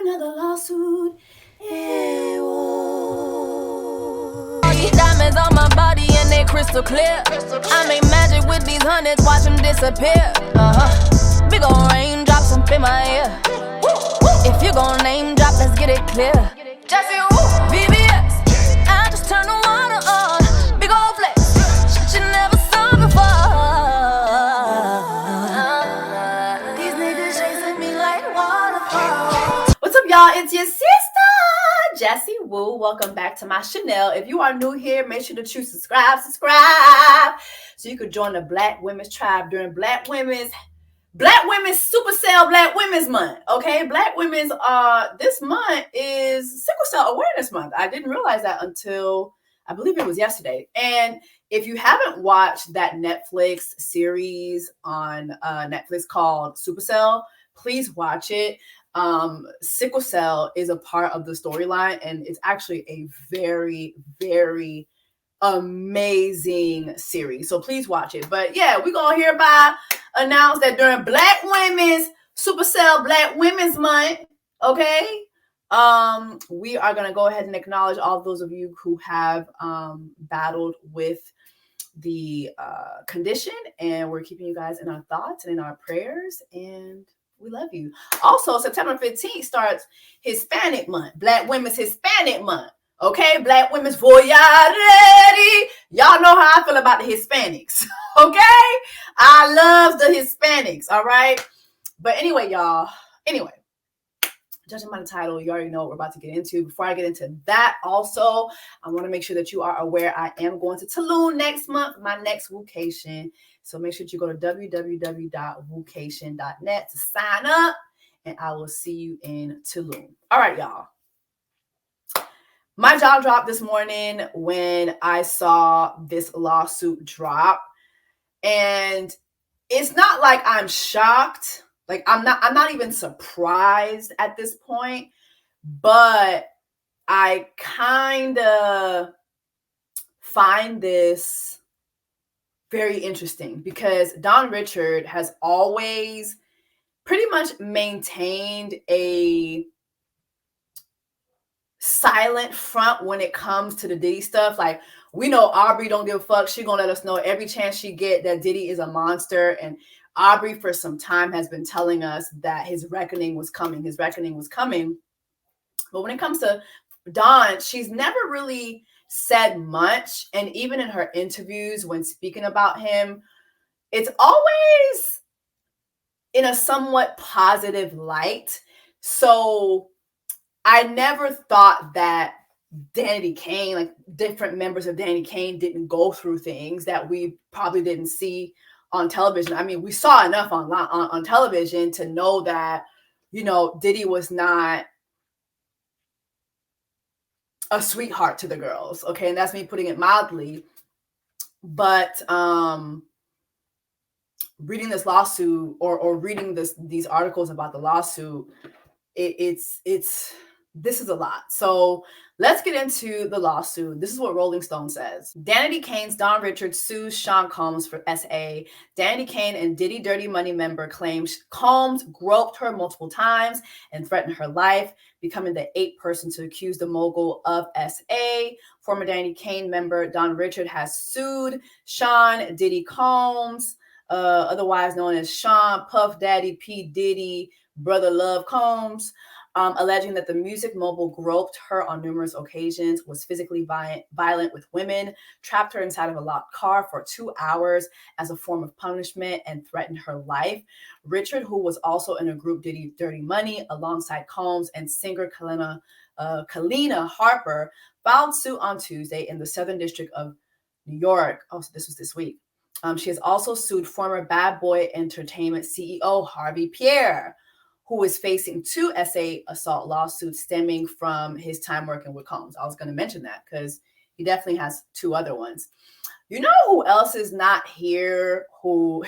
another lawsuit. All these diamonds on my body and they crystal clear. I make magic with these hundreds, watch them disappear. Big ol' raindrops up in my ear. If you gon' name drop, let's get it clear. Jessie, VVS, I just turn the water on. Big ol' flex, shit you never saw before. These niggas chasing me like waterfalls. What's up, y'all? It's your sister, Jessie Woo. Welcome back to my channel. If you are new here, make sure to subscribe, so you could join the Black Women's Tribe during Black Women's Supercell Black Women's Month. Okay, Black Women's this month is Sickle Cell Awareness Month. I didn't realize that until I believe it was yesterday. And if you haven't watched that Netflix series on Netflix called Supercell, please watch it. Sickle cell is a part of the storyline, and it's actually a very, very amazing series. So please watch it. But yeah, we're gonna hereby announce that during Black Women's Supercell Black Women's Month, okay, we are gonna go ahead and acknowledge all of those of you who have battled with the condition, and we're keeping you guys in our thoughts and in our prayers, and we love you. Also, September 15th starts Hispanic Month, Black Women's Hispanic Month. Okay, Black Women's for y'all ready. Y'all know how I feel about the Hispanics. Okay, I love the Hispanics. All right, but anyway, y'all. Anyway, judging by the title, you already know what we're about to get into. Before I get into that, also, I want to make sure that you are aware I am going to Tulum next month, my next WOOCATION. So make sure that you go to www.woocation.net to sign up, and I will see you in Tulum. All right, y'all. My jaw dropped this morning when I saw this lawsuit drop, and it's not like I'm shocked. Like I'm not even surprised at this point, but I kind of find this very interesting because Don Richard has always pretty much maintained a silent front when it comes to the Diddy stuff. Like, we know Aubrey don't give a fuck. She gonna let us know every chance she get that Diddy is a monster, and Aubrey for some time has been telling us that his reckoning was coming. But when it comes to Don, she's never really said much. And even in her interviews when speaking about him, it's always in a somewhat positive light. So I never thought that Danny Kane, like different members of Danny Kane, didn't go through things that we probably didn't see on television. I mean, we saw enough on television to know that, you know, Diddy was not a sweetheart to the girls. Okay. And that's me putting it mildly. But reading this lawsuit or reading these articles about the lawsuit, it's this is a lot. So let's get into the lawsuit. This is what Rolling Stone says. Danity Kane's Don Richards sues Sean Combs for SA. Danity Kane and Diddy Dirty Money member claims Combs groped her multiple times and threatened her life, becoming the 8th person to accuse the mogul of SA. Former Danity Kane member Don Richard has sued Sean Diddy Combs, otherwise known as Sean Puff Daddy P. Diddy Brother Love Combs, alleging that the music mogul groped her on numerous occasions, was physically violent with women, trapped her inside of a locked car for 2 hours as a form of punishment, and threatened her life. Richard, who was also in a group Diddy Dirty Money alongside Combs and singer Kalenna Harper, filed suit on Tuesday in the Southern District of New York. Oh, so this was this week. She has also sued former Bad Boy Entertainment CEO Harvey Pierre, who is facing 2 SA assault lawsuits stemming from his time working with Combs. I was going to mention that because he definitely has 2 other ones. You know who else is not here? Who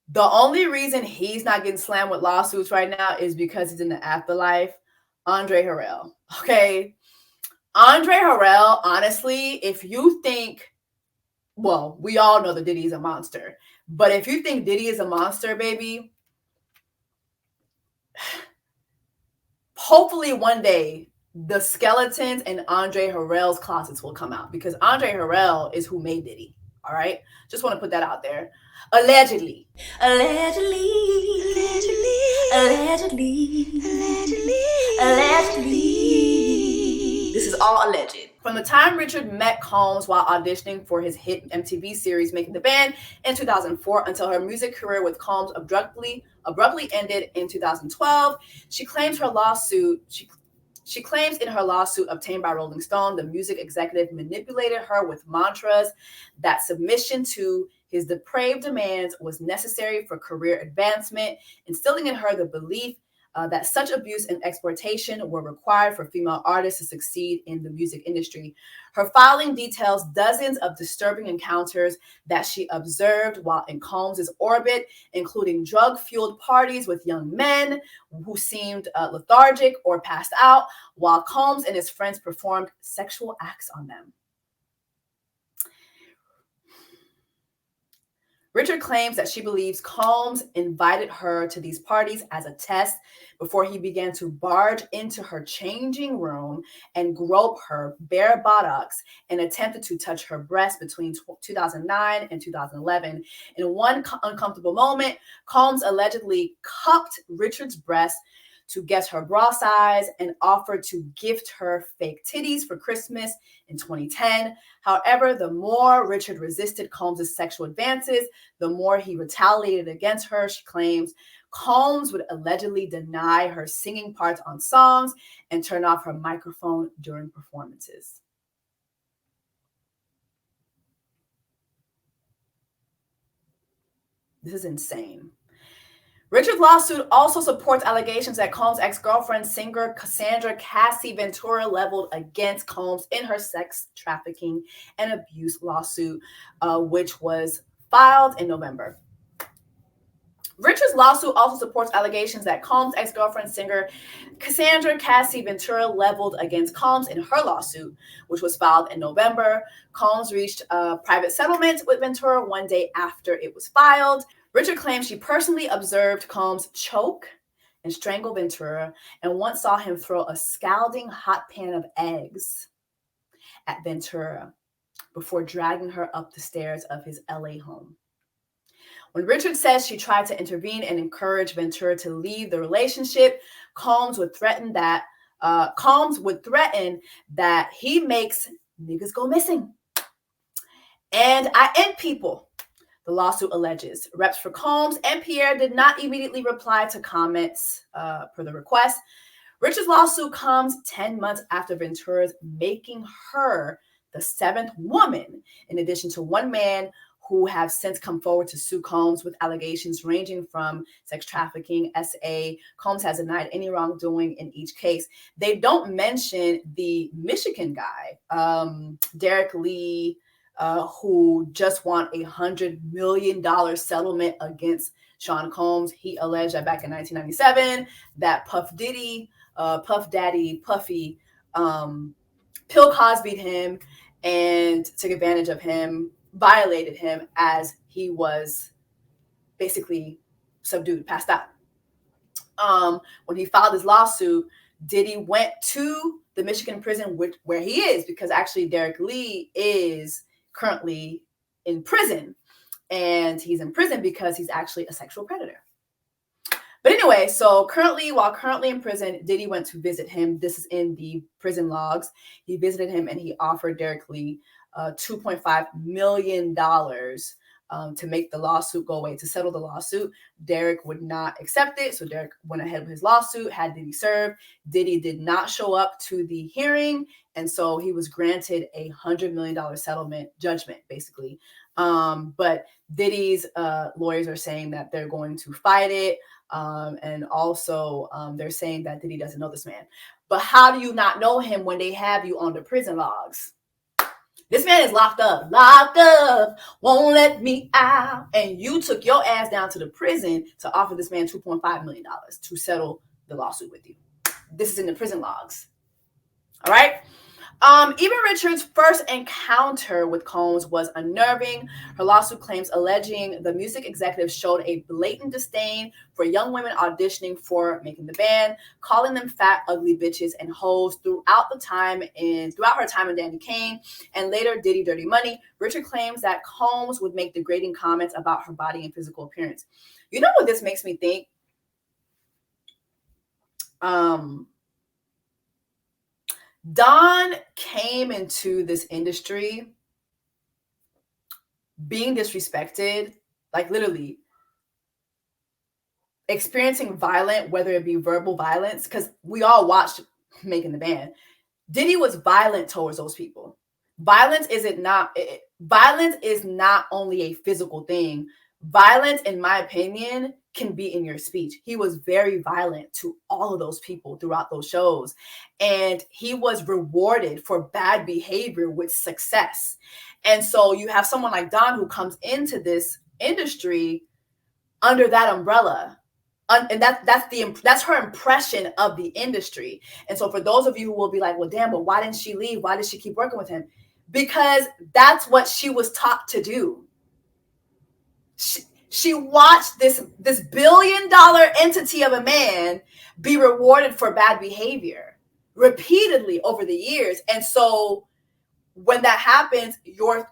the only reason he's not getting slammed with lawsuits right now is because he's in the afterlife. Andre Harrell. Okay. Andre Harrell, honestly, if you think, well, we all know that Diddy is a monster, but if you think Diddy is a monster, baby, hopefully one day the skeletons in Andre Harrell's closets will come out, because Andre Harrell is who made Diddy. All right, just want to put that out there. Allegedly. Allegedly. Allegedly. Allegedly. Allegedly. This is all alleged. From the time Richard met Combs while auditioning for his hit MTV series Making the Band in 2004 until her music career with Combs abruptly ended in 2012, she claims in her lawsuit obtained by Rolling Stone, the music executive manipulated her with mantras that submission to his depraved demands was necessary for career advancement, instilling in her the belief that such abuse and exploitation were required for female artists to succeed in the music industry. Her filing details dozens of disturbing encounters that she observed while in Combs' orbit, including drug-fueled parties with young men who seemed lethargic or passed out, while Combs and his friends performed sexual acts on them. Richard claims that she believes Combs invited her to these parties as a test before he began to barge into her changing room and grope her bare buttocks and attempted to touch her breast between 2009 and 2011. In one uncomfortable moment, Combs allegedly cupped Richard's breast to guess her bra size and offered to gift her fake titties for Christmas in 2010. However, the more Richard resisted Combs' sexual advances, the more he retaliated against her, she claims. Combs would allegedly deny her singing parts on songs and turn off her microphone during performances. This is insane. Richard's lawsuit also supports allegations that Combs' ex-girlfriend, singer Cassandra Cassie Ventura, leveled against Combs in her sex trafficking and abuse lawsuit, which was filed in November. Richard's lawsuit also supports allegations that Combs' ex-girlfriend, singer Cassandra Cassie Ventura, leveled against Combs in her lawsuit, which was filed in November. Combs reached a private settlement with Ventura one day after it was filed. Richard claims she personally observed Combs choke and strangle Ventura and once saw him throw a scalding hot pan of eggs at Ventura before dragging her up the stairs of his LA home. When Richard says she tried to intervene and encourage Ventura to leave the relationship, Combs would threaten that he makes niggas go missing. And I end people, the lawsuit alleges. Reps for Combs and Pierre did not immediately reply to comments per the request. Richard's lawsuit comes 10 months after Ventura's, making her the seventh woman, in addition to one man who have since come forward to sue Combs with allegations ranging from sex trafficking, SA. Combs has denied any wrongdoing in each case. They don't mention the Michigan guy, Derek Lee, who just won $100 million settlement against Sean Combs. He alleged that back in 1997 that Puff Daddy, Puffy, Bill Cosby'd him and took advantage of him, violated him as he was basically subdued, passed out. When he filed his lawsuit, Diddy went to the Michigan prison where he is, because actually Derek Lee is currently in prison, and he's in prison because he's actually a sexual predator. But anyway, so while currently in prison, Diddy went to visit him. This is in the prison logs. He visited him and he offered Derek Lee $2.5 million to make the lawsuit go away, to settle the lawsuit. Derek would not accept it, so Derek went ahead with his lawsuit, had Diddy served. Diddy did not show up to the hearing, and so he was granted a $100 million settlement judgment, basically. But Diddy's lawyers are saying that they're going to fight it, and also they're saying that Diddy doesn't know this man. But how do you not know him when they have you on the prison logs? This man is locked up, won't let me out. And you took your ass down to the prison to offer this man $2.5 million to settle the lawsuit with you. This is in the prison logs. All right. Even Richards' first encounter with Combs was unnerving. Her lawsuit claims alleging the music executive showed a blatant disdain for young women auditioning for making the band, calling them fat, ugly bitches and hoes throughout her time in Danny Kane and later Diddy Dirty Money. Richard claims that Combs would make degrading comments about her body and physical appearance. You know what this makes me think? Don came into this industry being disrespected, like literally experiencing violent, whether it be verbal violence, because we all watched Making the Band. Diddy was violent towards those people. Violence is not only a physical thing. Violence, in my opinion, can be in your speech. He was very violent to all of those people throughout those shows. And he was rewarded for bad behavior with success. And so you have someone like Don who comes into this industry under that umbrella. And that's her impression of the industry. And so for those of you who will be like, well, damn, but why didn't she leave? Why did she keep working with him? Because that's what she was taught to do. She watched this $1 billion entity of a man be rewarded for bad behavior repeatedly over the years. And so when that happens, your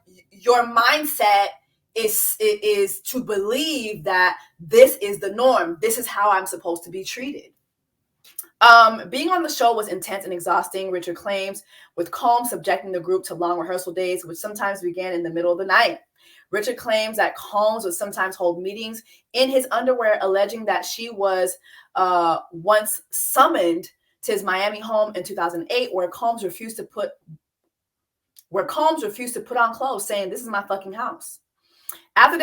mindset is to believe that this is the norm. This is how I'm supposed to be treated. Being on the show was intense and exhausting, Richard claims, with Combs subjecting the group to long rehearsal days, which sometimes began in the middle of the night. Richard claims that Combs would sometimes hold meetings in his underwear, alleging that she was once summoned to his Miami home in 2008, where Combs refused to put on clothes, saying, "This is my fucking house." After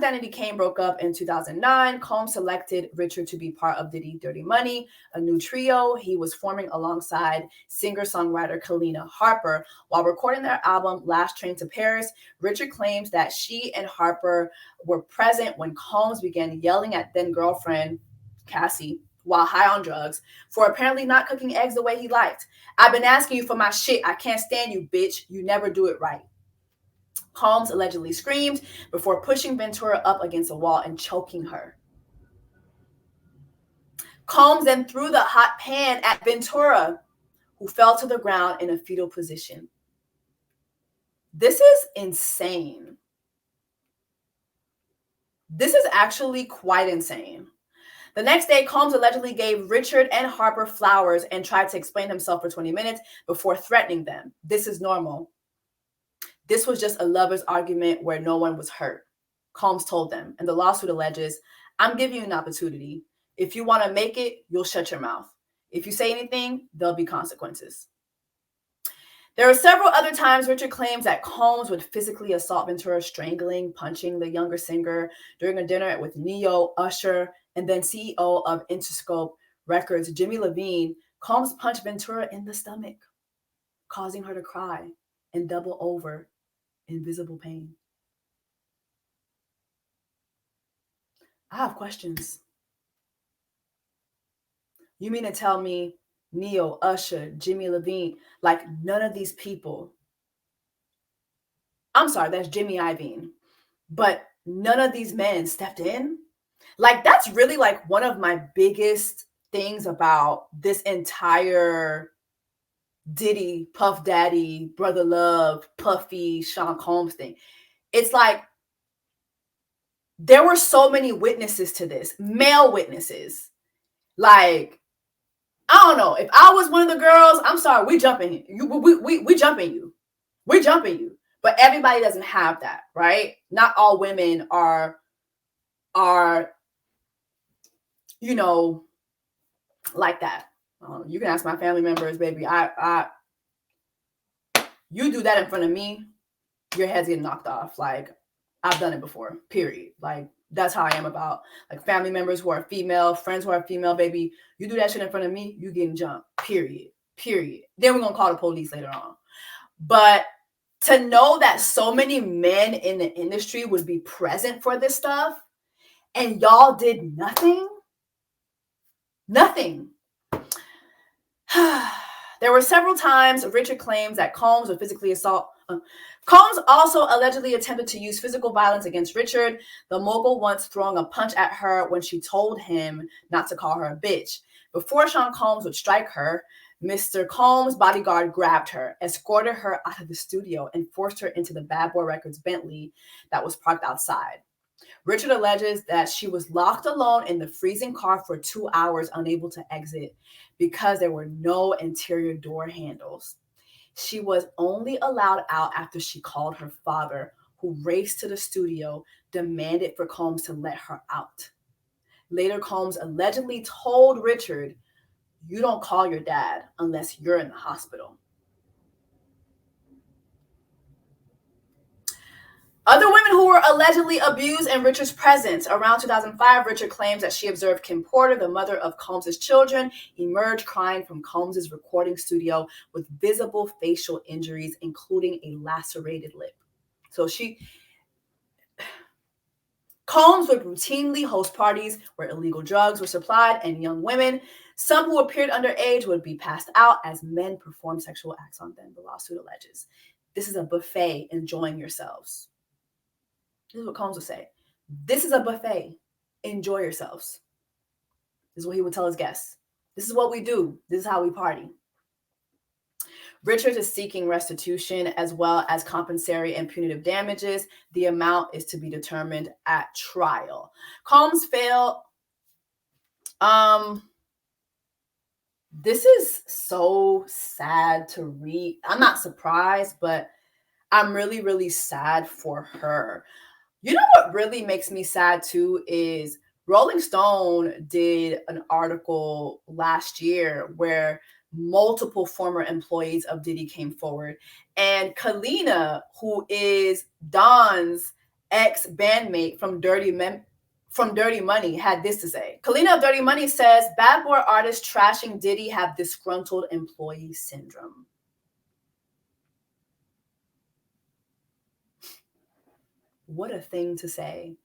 Danny Kane broke up in 2009, Combs selected Richard to be part of Diddy Dirty Money, a new trio he was forming alongside singer-songwriter Kalenna Harper. While recording their album Last Train to Paris, Richard claims that she and Harper were present when Combs began yelling at then-girlfriend Cassie while high on drugs for apparently not cooking eggs the way he liked. "I've been asking you for my shit. I can't stand you, bitch. You never do it right." Combs allegedly screamed before pushing Ventura up against a wall and choking her. Combs then threw the hot pan at Ventura, who fell to the ground in a fetal position. This is insane. This is actually quite insane. The next day, Combs allegedly gave Richard and Harper flowers and tried to explain himself for 20 minutes before threatening them. "This is normal. This was just a lover's argument where no one was hurt," Combs told them. And the lawsuit alleges, "I'm giving you an opportunity. If you want to make it, you'll shut your mouth. If you say anything, there'll be consequences." There are several other times Richard claims that Combs would physically assault Ventura, strangling, punching the younger singer during a dinner with Neo, Usher, and then CEO of Interscope Records, Jimmy Levine. Combs punched Ventura in the stomach, causing her to cry and double over in visible pain. I have questions. You mean to tell me Neo, Usher, Jimmy Levine, like none of these people, I'm sorry, that's Jimmy Iovine, but none of these men stepped in? Like, that's really like one of my biggest things about this entire Diddy, Puff Daddy, Brother Love, Puffy, Sean Combs thing. It's like there were so many witnesses to this, male witnesses. Like, I don't know. If I was one of the girls, I'm sorry, we jumping you. We jumping you. We're jumping you. But everybody doesn't have that, right? Not all women are, you know, like that. You can ask my family members, baby. You do that in front of me, your head's getting knocked off. Like, I've done it before, period. Like, that's how I am about like family members who are female, friends who are female, baby. You do that shit in front of me, you getting jumped, period. Then we're going to call the police later on. But to know that so many men in the industry would be present for this stuff and y'all did nothing. There were several times Richard claims that Combs would physically assault. Combs also allegedly attempted to use physical violence against Richard, the mogul once throwing a punch at her when she told him not to call her a bitch. Before Sean Combs would strike her, Mr. Combs' bodyguard grabbed her, escorted her out of the studio, and forced her into the Bad Boy Records Bentley that was parked outside. Richard alleges that she was locked alone in the freezing car for 2 hours, unable to exit because there were no interior door handles. She was only allowed out after she called her father, who raced to the studio, demanded for Combs to let her out. Later, Combs allegedly told Richard, "You don't call your dad unless you're in the hospital." Other women who were allegedly abused in Richard's presence. Around 2005, Richard claims that she observed Kim Porter, the mother of Combs' children, emerge crying from Combs' recording studio with visible facial injuries, including a lacerated lip. So Combs would routinely host parties where illegal drugs were supplied and young women, some who appeared underage, would be passed out as men performed sexual acts on them, the lawsuit alleges. This is a buffet, enjoying yourselves. This is what Combs would say. This is a buffet. Enjoy yourselves. This is what he would tell his guests. This is what we do. This is how we party. Richards is seeking restitution as well as compensatory and punitive damages. The amount is to be determined at trial. Combs failed. This is so sad to read. I'm not surprised, but I'm really, really sad for her. You know what really makes me sad too is Rolling Stone did an article last year where multiple former employees of Diddy came forward. And Kalenna, who is Don's ex-bandmate from Dirty Money, had this to say. Kalenna of Dirty Money says, "Bad boy artists trashing Diddy have disgruntled employee syndrome." What a thing to say.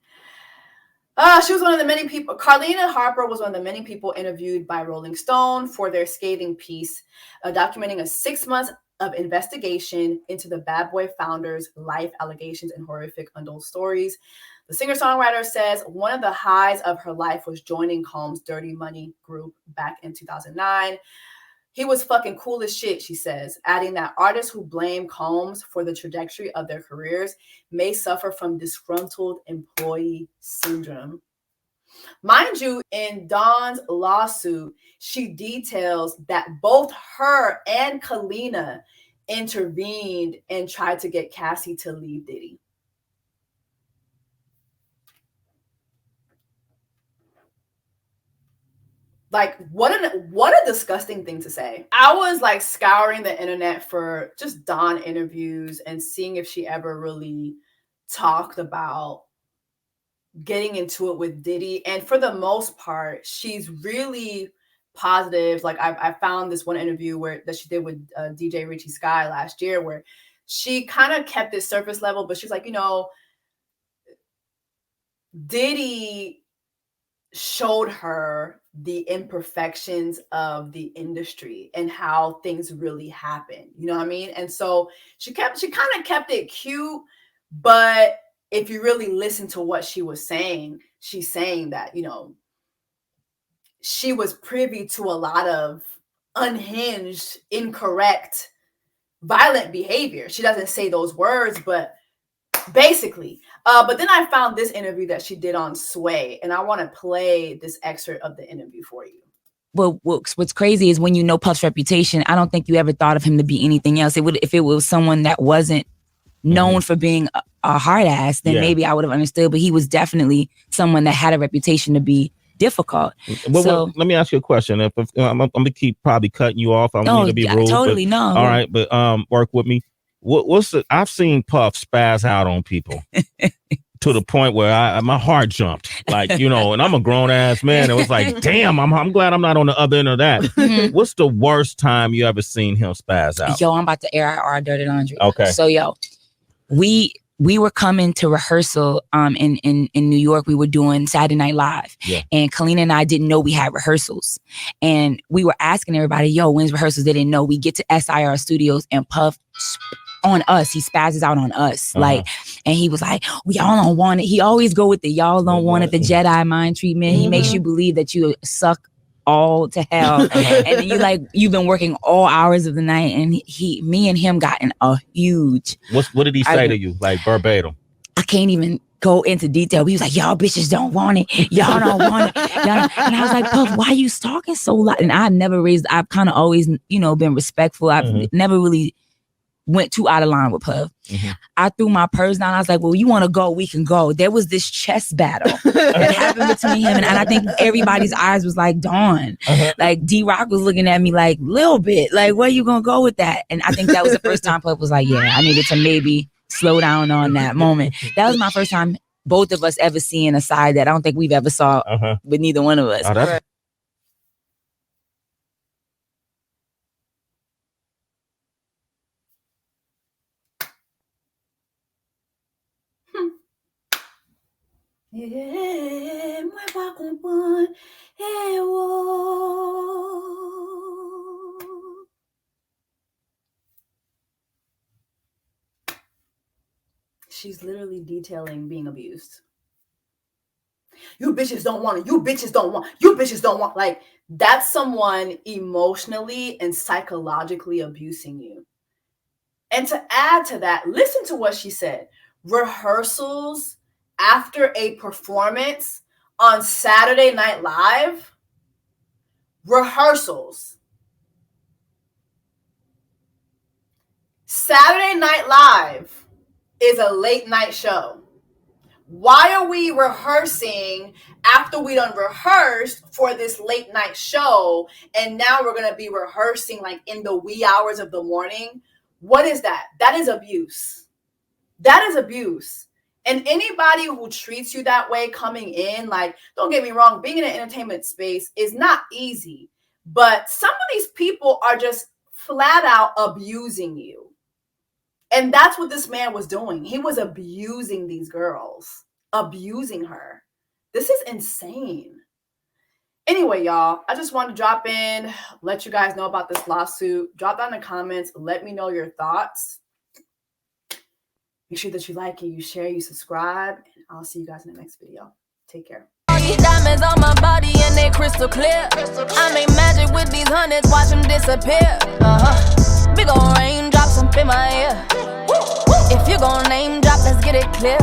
She was one of the many people. Carlina Harper was one of the many people interviewed by Rolling Stone for their scathing piece, documenting a 6 months of investigation into the Bad Boy founder's life, allegations, and horrific untold stories. The singer-songwriter says one of the highs of her life was joining Combs' Dirty Money group back in 2009. He was fucking cool as shit, she says, adding that artists who blame Combs for the trajectory of their careers may suffer from disgruntled employee syndrome. Mind you, in Dawn's lawsuit, she details that both her and Kalenna intervened and tried to get Cassie to leave Diddy. Like, what a disgusting thing to say. I was like scouring the internet for just Dawn interviews and seeing if she ever really talked about getting into it with Diddy. And for the most part, she's really positive. Like I found this one interview that she did with DJ Richie Sky last year where she kind of kept it surface level, but she's like, Diddy showed her the imperfections of the industry and how things really happen. You know what I mean? And so she kind of kept it cute, but if you really listen to what she was saying, she's saying that, she was privy to a lot of unhinged, incorrect, violent behavior. She doesn't say those words, but basically. But then I found this interview that she did on Sway, and I want to play this excerpt of the interview for you. Well, what's crazy is when you know Puff's reputation, I don't think you ever thought of him to be anything else. If it was someone that wasn't known for being a hard ass, then maybe I would have understood. But he was definitely someone that had a reputation to be difficult. Well, let me ask you a question. If I'm gonna keep probably cutting you off, I don't need to be rude. Totally, no. All right, but work with me. I've seen Puff spaz out on people to the point where my heart jumped, like, and I'm a grown ass man. It was like, damn, I'm glad I'm not on the other end of that. What's the worst time you ever seen him spaz out? Yo, I'm about to air our dirty laundry. Okay. So, we we were coming to rehearsal in New York. We were doing Saturday Night Live. Yeah. And Kalenna and I didn't know we had rehearsals. And we were asking everybody, yo, when's rehearsals? They didn't know. We get to SIR Studios and Puff on us. He spazzes out on us. Like, and he was like, y'all don't want it. He always go with the y'all don't want it, the Jedi mind treatment. He makes you believe that you suck all to hell. And then you've been working all hours of the night, and me and him got in a huge. What did he say to you, like verbatim? I can't even go into detail. He was like, y'all bitches don't want it. Y'all don't want it. And I was like, Puff, why are you talking so loud? And I've kind of always, been respectful. I've never really went too out of line with Puff. I threw my purse down. I was like, well, you want to go? We can go. There was this chess battle that happened between him and I think everybody's eyes was like, Dawn. Like D-Rock was looking at me like, little bit, like, where you gonna go with that? And I think that was the first time Puff was like, yeah, I needed to maybe slow down on that moment. That was my first time both of us ever seeing a side that I don't think we've ever saw with neither one of us. Oh, She's literally detailing being abused. You bitches don't want it. You bitches don't want. You bitches don't want. Like, that's someone emotionally and psychologically abusing you. And to add to that, listen to what she said. Rehearsals after a performance on Saturday Night Live. Rehearsals. Saturday Night Live is a late night show. Why are we rehearsing after we done rehearsed for this late night show? And now we're going to be rehearsing like in the wee hours of the morning. What is that? That is abuse. That is abuse. And anybody who treats you that way coming in, like, don't get me wrong, being in an entertainment space is not easy. But some of these people are just flat out abusing you. And that's what this man was doing. He was abusing these girls, abusing her. This is insane. Anyway, y'all, I just wanted to drop in, let you guys know about this lawsuit. Drop down in the comments. Let me know your thoughts. Make sure that you like it, you share, you subscribe, and I'll see you guys in the next video. Take care. Diamonds on my body and they crystal clear. I make magic with these hundreds, watch them disappear. Big ol' raindrops up in my ear. If you gon' name drop, let's get it clear.